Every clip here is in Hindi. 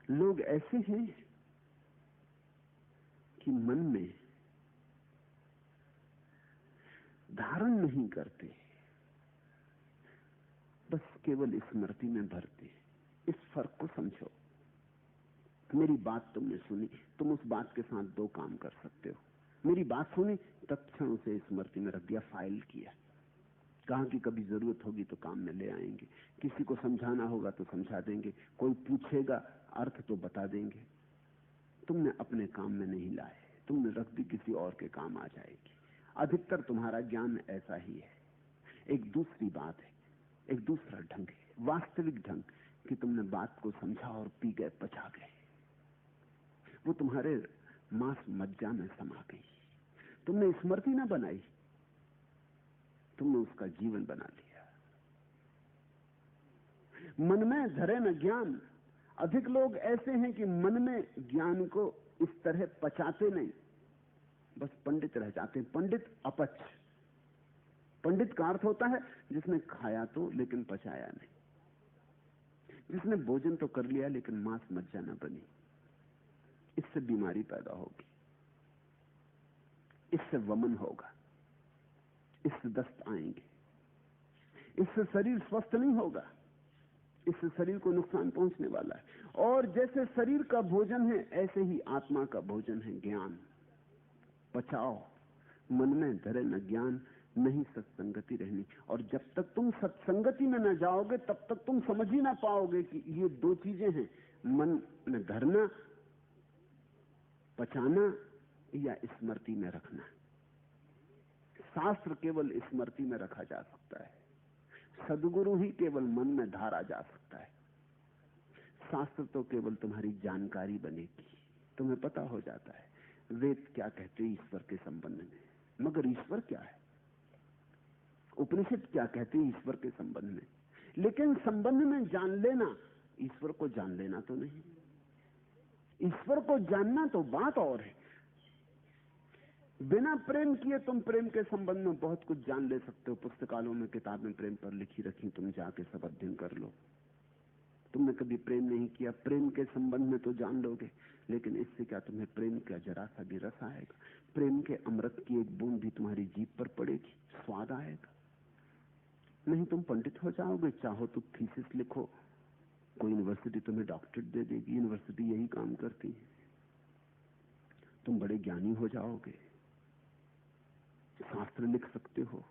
लोग ऐसे हैं कि मन में धारण नहीं करते, बस केवल स्मृति में भरते। इस फर्क को समझो। मेरी बात तुमने सुनी, तुम उस बात के साथ दो काम कर सकते हो। मेरी बात सुनी, तत्क्षण उसे स्मृति में रख दिया, फाइल किया, कहा कि कभी जरूरत होगी तो काम में ले आएंगे, किसी को समझाना होगा तो समझा देंगे, कोई पूछेगा अर्थ तो बता देंगे। तुमने अपने काम में नहीं लाए, तुमने रख दी, किसी और के काम आ जाएगी। अधिकतर तुम्हारा ज्ञान ऐसा ही है। एक दूसरी बात है, एक दूसरा ढंग है, वास्तविक ढंग, कि तुमने बात को समझा और पी गए, पचा गए, वो तुम्हारे मांस मज्जा में समा गई। तुमने स्मृति ना बनाई, तुमने उसका जीवन बना लिया। मन में धरे न ज्ञान। अधिक लोग ऐसे हैं कि मन में ज्ञान को इस तरह पचाते नहीं, बस पंडित रह जाते हैं। पंडित अपच। पंडित का अर्थ होता है जिसने खाया तो लेकिन पचाया नहीं, जिसने भोजन तो कर लिया लेकिन मांस मज्जा न बनी। इससे बीमारी पैदा होगी, इससे वमन होगा, इससे दस्त आएंगे, इससे शरीर स्वस्थ नहीं होगा, इससे शरीर को नुकसान पहुंचने वाला है। और जैसे शरीर का भोजन है, ऐसे ही आत्मा का भोजन है ज्ञान। पचाओ। मन में धरे न ज्ञान, नहीं सत्संगति रहनी। और जब तक तुम सत्संगति में न जाओगे, तब तक तुम समझ ही ना पाओगे कि ये दो चीजें हैं, मन में धरना, पचाना, या स्मृति में रखना। शास्त्र केवल स्मृति में रखा जा सकता है, सद्गुरु ही केवल मन में धारा जा सकता है। शास्त्र तो केवल तुम्हारी जानकारी बनेगी, तुम्हें पता हो जाता है वेद क्या कहते हैं ईश्वर के संबंध में, मगर ईश्वर क्या है, उपनिषद क्या कहते हैं ईश्वर के संबंध में। लेकिन संबंध में जान लेना, ईश्वर को जान लेना तो नहीं। ईश्वर को जानना तो बात और है। बिना प्रेम किए तुम प्रेम के संबंध में बहुत कुछ जान ले सकते हो। पुस्तकालयों में किताबें प्रेम पर लिखी रखी, तुम जाके सब अध्ययन कर लो। तुमने कभी प्रेम नहीं किया, प्रेम के संबंध में तो जान लोगे, लेकिन इससे क्या तुम्हें प्रेम का जरा सा भी रस आएगा? प्रेम के अमृत की एक बूंद भी तुम्हारी जीभ पर पड़ेगी, स्वाद आएगा? नहीं, तुम पंडित हो जाओगे। चाहो तो थीसिस लिखो, कोई यूनिवर्सिटी तुम्हें डॉक्टरेट दे देगी, यूनिवर्सिटी यही काम करती है। तुम बड़े ज्ञानी हो जाओगे, शास्त्र लिख सकते हो,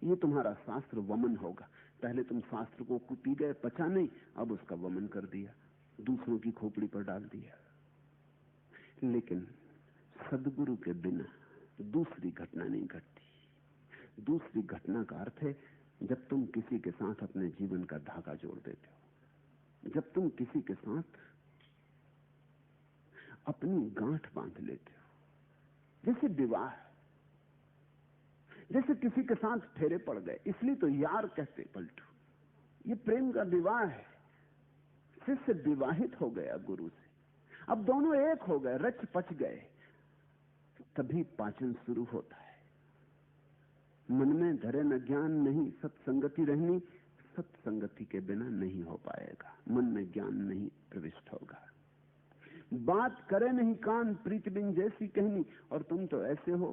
ये तुम्हारा शास्त्र वमन होगा। पहले तुम शास्त्र को पी गए, पचा नहीं, अब उसका वमन कर दिया, दूसरों की खोपड़ी पर डाल दिया। लेकिन सद्गुरु के बिना दूसरी घटना नहीं घटती। दूसरी घटना का अर्थ है जब तुम किसी के साथ अपने जीवन का धागा जोड़ देते हो, जब तुम किसी के साथ अपनी गांठ बांध लेते हो। जैसे विवाह, जैसे किसी के साथ फेरे पड़ गए, इसलिए तो यार कहते पलटू। ये प्रेम का विवाह है। शिष्य विवाहित हो गया गुरु से, अब दोनों एक हो गए, रच पच गए, तभी पाचन शुरू होता है। मन में धरे न ज्ञान, नहीं सत्संगति रहनी। सत्संगति के बिना नहीं हो पाएगा, मन में ज्ञान नहीं प्रविष्ट होगा। बात करे नहीं कान, प्रीत बिन जैसी कहनी। और तुम तो ऐसे हो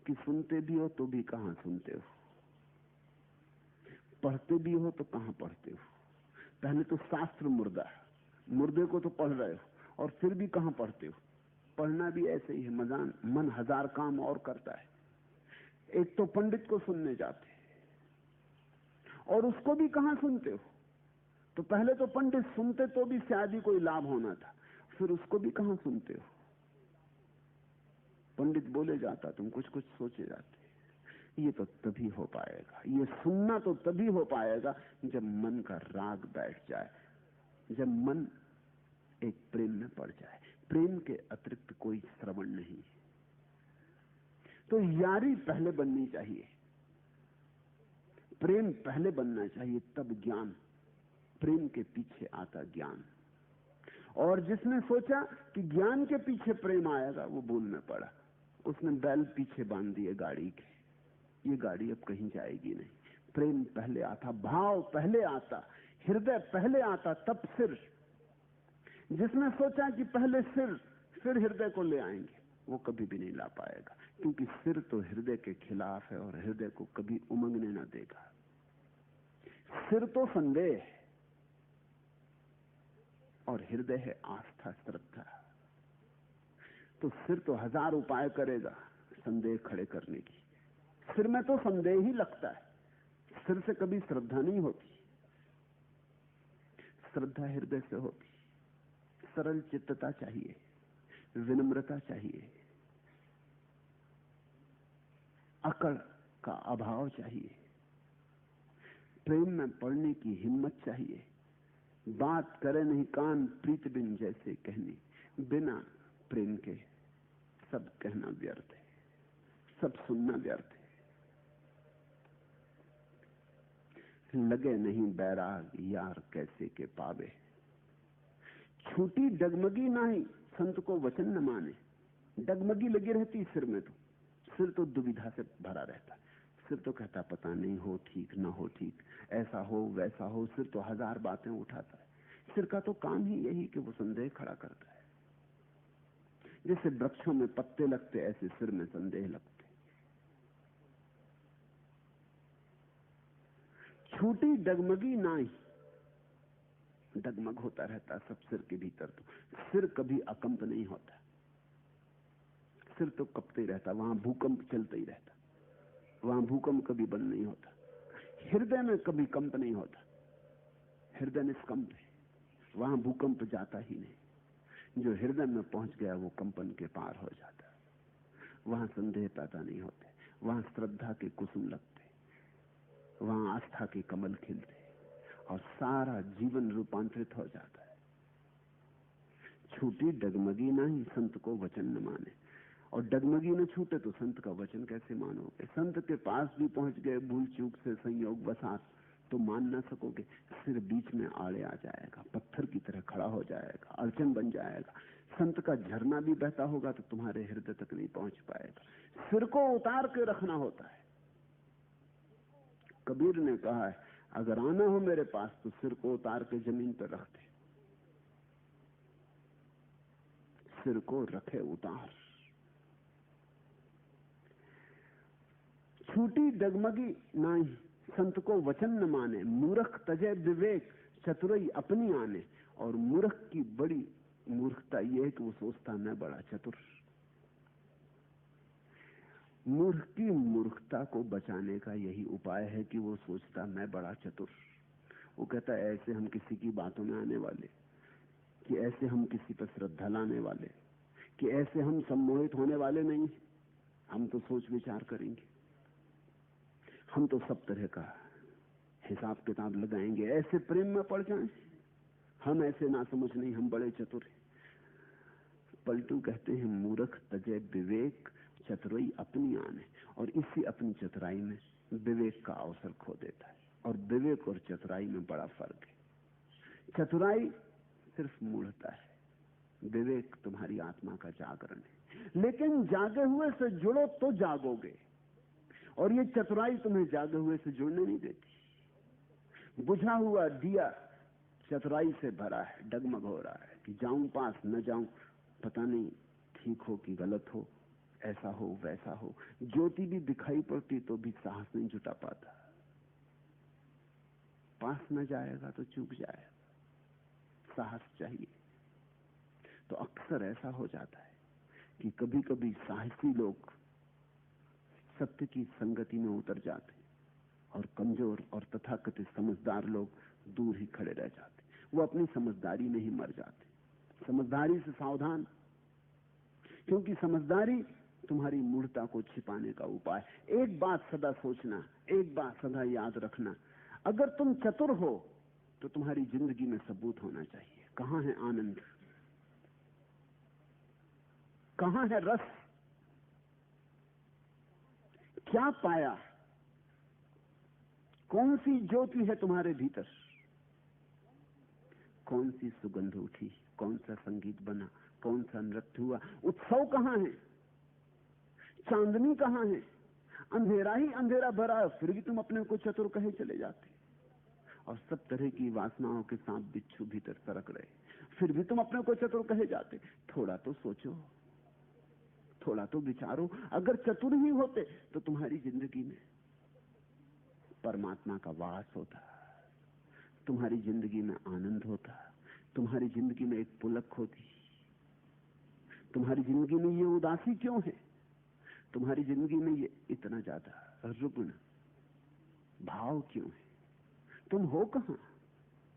कि सुनते भी हो तो भी कहां सुनते हो, पढ़ते भी हो तो कहां पढ़ते हो। पहले तो शास्त्र मुर्दा, मुर्दे को तो पढ़ रहे हो, और फिर भी कहां पढ़ते हो। पढ़ना भी ऐसे ही है, मन हजार काम और करता है। एक तो पंडित को सुनने जाते, और उसको भी कहां सुनते हो। तो पहले तो पंडित सुनते तो भी शायद ही कोई लाभ होना था, फिर उसको भी कहां सुनते हो। पंडित बोले जाता, तुम कुछ कुछ सोचे जाते। ये तो तभी हो पाएगा, ये सुनना तो तभी हो पाएगा जब मन का राग बैठ जाए, जब मन एक प्रेम में पड़ जाए। प्रेम के अतिरिक्त कोई श्रवण नहीं है। तो यारी पहले बननी चाहिए, प्रेम पहले बनना चाहिए, तब ज्ञान। प्रेम के पीछे आता ज्ञान। और जिसने सोचा कि ज्ञान के पीछे प्रेम आएगा, वो भूल में पड़ा। उसने बैल पीछे बांध दिए गाड़ी के, ये गाड़ी अब कहीं जाएगी नहीं। प्रेम पहले आता, भाव पहले आता, हृदय पहले आता, तब सिर। जिसने सोचा कि पहले सिर फिर हृदय को ले आएंगे, वो कभी भी नहीं ला पाएगा, क्योंकि सिर तो हृदय के खिलाफ है और हृदय को कभी उमंगने ना देगा। सिर तो संदेह है और हृदय है आस्था, श्रद्धा। तो सिर तो 1000 उपाय करेगा संदेह खड़े करने की। सिर में तो संदेह ही लगता है, सिर से कभी श्रद्धा नहीं होती। श्रद्धा हृदय से होती। सरल चित्तता चाहिए, विनम्रता चाहिए, अकड़ का अभाव चाहिए, प्रेम में पड़ने की हिम्मत चाहिए। बात करे नहीं कान प्रीत बिन जैसे कहनी, बिना प्रेम के सब कहना व्यर्थ है, सब सुनना व्यर्थ है। लगे नहीं बैराग यार कैसे के पावे, छूटी डगमगी नहीं संत को वचन न माने। डगमगी लगी रहती सिर में, तो सिर तो दुविधा से भरा रहता। सिर तो कहता पता नहीं हो ठीक ना हो ठीक, ऐसा हो वैसा हो। सिर तो 1000 बातें उठाता है। सिर का तो काम ही यही कि वो संदेह खड़ा करता है। जैसे वृक्षों में पत्ते लगते, ऐसे सिर में संदेह लगते। छूटी डगमगी नाही, डगमग होता रहता सब सिर के भीतर। तो सिर कभी अकंप नहीं होता, सिर तो कपते ही रहता, वहां भूकंप चलता ही रहता, वहां भूकंप कभी बंद नहीं होता। हृदय में कभी कंप नहीं होता, हृदय निष्कंप है, वहां भूकंप जाता ही नहीं। जो हृदय में पहुंच गया वो कंपन के पार हो जाता, वहां संदेह पैदा नहीं होते, वहां श्रद्धा के कुसुम लगते, वहां आस्था के कमल खिलते और सारा जीवन रूपांतरित हो जाता है। छूटी डगमगी नहीं संत को वचन न माने। और डगमगी न छूटे तो संत का वचन कैसे मानोगे? संत के पास भी पहुंच गए भूल चूक से, संयोग वसात, तो मान ना सकोगे। सिर बीच में आड़े आ जाएगा, पत्थर की तरह खड़ा हो जाएगा, अड़चन बन जाएगा। संत का झरना भी बहता होगा तो तुम्हारे हृदय तक नहीं पहुंच पाएगा। सिर को उतार के रखना होता है। कबीर ने कहा है, अगर आना हो मेरे पास तो सिर को उतार के जमीन पर रख दे। सिर को रखे उतार। छूटी डगमगी नहीं संत को वचन न माने, मूर्ख तजे विवेक चतुरई अपनी आने। और मूर्ख की बड़ी मूर्खता यह है कि वो सोचता मैं बड़ा चतुर। मूर्ख की मूर्खता को बचाने का यही उपाय है कि वो सोचता मैं बड़ा चतुर। वो कहता है ऐसे हम किसी की बातों में आने वाले, कि ऐसे हम किसी पर श्रद्धा लाने वाले, कि ऐसे हम सम्मोहित होने वाले नहीं। हम तो सोच विचार करेंगे, हम तो सब तरह का हिसाब किताब लगाएंगे, ऐसे प्रेम में पड़ जाएं। हम ऐसे ना समझ नहीं, हम बड़े चतुर हैं। पलटू कहते हैं मूर्ख तजे विवेक चतुराई अपनी आने। और इसी अपनी चतुराई में विवेक का अवसर खो देता है। और विवेक और चतुराई में बड़ा फर्क है। चतुराई सिर्फ मूढ़ता है, विवेक तुम्हारी आत्मा का जागरण है। लेकिन जागे हुए से जुड़ो तो जागोगे, और ये चतुराई तुम्हें जागे हुए से जुड़ने नहीं देती। बुझा हुआ दिया चतुराई से भरा है, डगमग हो रहा है कि जाऊं पास न जाऊं, पता नहीं ठीक हो कि गलत हो, ऐसा हो वैसा हो। ज्योति भी दिखाई पड़ती तो भी साहस नहीं जुटा पाता। पास न जाएगा तो चूक जाएगा, साहस चाहिए। तो अक्सर ऐसा हो जाता है कि कभी कभी साहसी लोग सत्य की संगति में उतर जाते और कमजोर और तथाकथित समझदार लोग दूर ही खड़े रह जाते। वो अपनी समझदारी में ही मर जाते। समझदारी से सावधान, क्योंकि समझदारी तुम्हारी मूढ़ता को छिपाने का उपाय। एक बात सदा सोचना, एक बात सदा याद रखना, अगर तुम चतुर हो तो तुम्हारी जिंदगी में सबूत होना चाहिए। कहां है आनंद, कहां है रस, क्या पाया, कौन सी ज्योति है तुम्हारे भीतर, कौन सी सुगंध उठी, कौन सा संगीत बना, कौन सा नृत्य हुआ। उत्सव कहां है, चांदनी कहां है। अंधेरा ही अंधेरा भरा, फिर भी तुम अपने को चतुर कहे चले जाते। और सब तरह की वासनाओं के सांप बिच्छू भीतर सरक रहे, फिर भी तुम अपने को चतुर कहे जाते। थोड़ा तो सोचो, थोड़ा तो विचारो। अगर चतुर ही होते तो तुम्हारी जिंदगी में परमात्मा का वास होता, तुम्हारी जिंदगी में आनंद होता, तुम्हारी जिंदगी में एक पुलक होती। तुम्हारी जिंदगी में ये उदासी क्यों है? तुम्हारी जिंदगी में ये इतना ज्यादा रुग्ण भाव क्यों है? तुम हो कहां?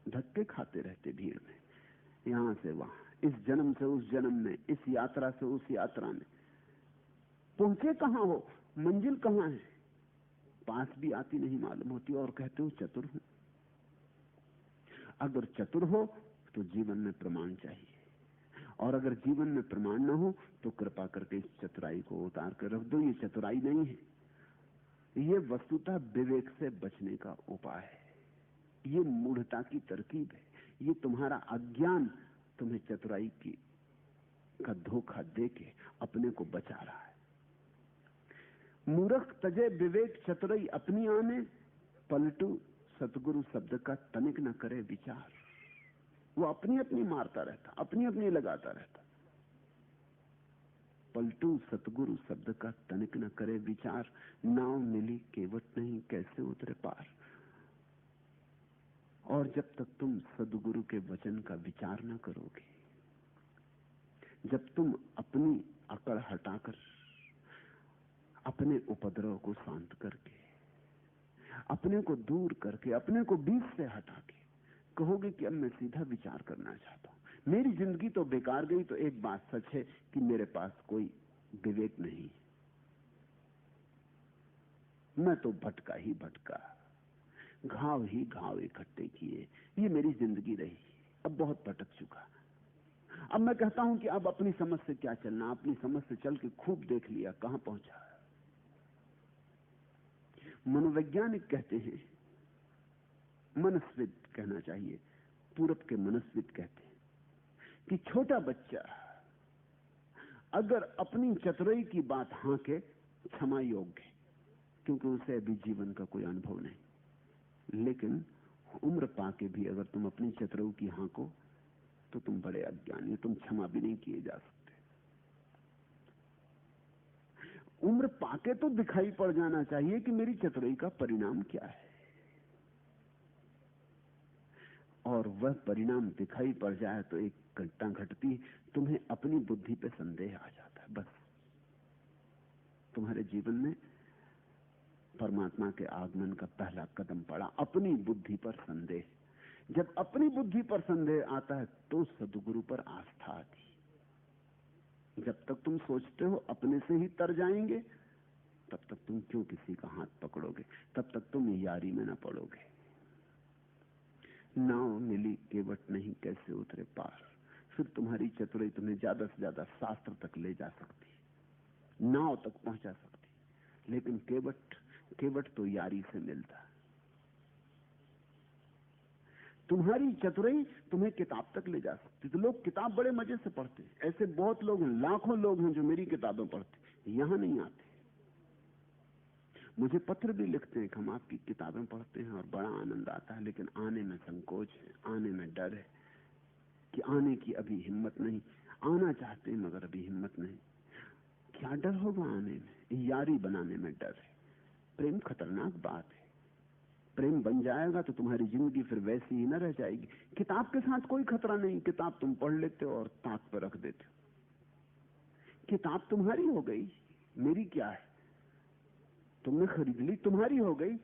धक्के खाते रहते भीड़ में, यहां से वहां, इस जन्म से उस जन्म में, इस यात्रा से उस यात्रा में। पहुंचे कहां हो? मंजिल कहां है? पास भी आती नहीं मालूम होती, और कहते हो चतुर हूं। अगर चतुर हो तो जीवन में प्रमाण चाहिए, और अगर जीवन में प्रमाण न हो तो कृपा करके इस चतुराई को उतार कर रख दो। ये चतुराई नहीं है, ये वस्तुतः विवेक से बचने का उपाय है। ये मूढ़ता की तरकीब है। ये तुम्हारा अज्ञान तुम्हें चतुराई की का धोखा देके अपने को बचा रहा है। मूर्ख तजे विवेक चतुराई अपनी आने, पलटू सतगुरु शब्द का तनिक न करे विचार। वो अपनी अपनी मारता रहता, अपनी अपनी लगाता रहता। पलटू सतगुरु शब्द का तनिक न करे विचार, नाव मिली केवट नहीं कैसे उतरे पार। और जब तक तुम सदगुरु के वचन का विचार न करोगे, जब तुम अपनी अकड़ हटाकर, अपने उपद्रव को शांत करके, अपने को दूर करके, अपने को बीच से हटा के कहोगे कि अब मैं सीधा विचार करना चाहता हूं, मेरी जिंदगी तो बेकार गई, तो एक बात सच है कि मेरे पास कोई विवेक नहीं, मैं तो भटका ही भटका, घाव ही घाव इकट्ठे किए, ये मेरी जिंदगी रही, अब बहुत भटक चुका। अब मैं कहता हूं कि अब अपनी समझ से क्या चलना, अपनी समझ से चल के खूब देख लिया कहां पहुंचा। मनोवैज्ञानिक कहते हैं, मनस्विद कहना चाहिए, पूरब के मनस्विद कहते हैं कि छोटा बच्चा अगर अपनी चतुराई की बात हांके, क्षमा योग्य, क्योंकि उसे अभी जीवन का कोई अनुभव नहीं। लेकिन उम्र पाके भी अगर तुम अपनी चतुराई की हांको तो तुम बड़े अज्ञानी, तुम क्षमा भी नहीं किए जा सकते। उम्र पाके तो दिखाई पड़ जाना चाहिए कि मेरी चतुराई का परिणाम क्या है, और वह परिणाम दिखाई पड़ जाए तो एक घटना घटती, तुम्हें अपनी बुद्धि पे संदेह आ जाता है। बस तुम्हारे जीवन में परमात्मा के आगमन का पहला कदम पड़ा, अपनी बुद्धि पर संदेह। जब अपनी बुद्धि पर संदेह आता है तो सदगुरु पर आस्था आती। जब तक तुम सोचते हो अपने से ही तर जाएंगे, तब तक तुम क्यों किसी का हाथ पकड़ोगे, तब तक तुम यारी में ना पड़ोगे। नाव मिली केवट नहीं कैसे उतरे पार। फिर तुम्हारी चतुराई तुम्हें ज्यादा से ज्यादा शास्त्र तक ले जा सकती, नाव तक पहुंचा सकती, लेकिन केवट तो यारी से मिलता। तुम्हारी चतुराई तुम्हें किताब तक ले जा सकती। तो लोग किताब बड़े मजे से पढ़ते, ऐसे बहुत लोग हैं, लाखों लोग हैं जो मेरी किताबें पढ़ते, यहां नहीं आते। मुझे पत्र भी लिखते हैं कि हम आपकी किताबें पढ़ते हैं और बड़ा आनंद आता है, लेकिन आने में संकोच है, आने में डर है कि आने की अभी हिम्मत नहीं, आना चाहते हैं मगर अभी हिम्मत नहीं। क्या डर होगा आने में? यारी बनाने में डर है। प्रेम खतरनाक बात है। प्रेम बन जाएगा तो तुम्हारी जिंदगी फिर वैसी ही न रह जाएगी। किताब के साथ कोई खतरा नहीं, किताब तुम पढ़ लेते हो और ताक पर रख देते हो। किताब तुम्हारी हो गई, मेरी क्या है? तुमने खरीद ली, तुम्हारी हो गई।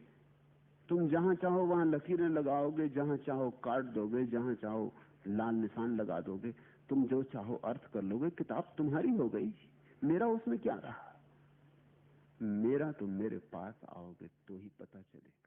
तुम जहां चाहो वहां लकीरें लगाओगे, जहां चाहो काट दोगे, जहां चाहो लाल निशान लगा दोगे, तुम जो चाहो अर्थ कर लोगे। किताब तुम्हारी हो गई, मेरा उसमें क्या रहा? मेरा तो मेरे पास आओगे तो ही पता चलेगा।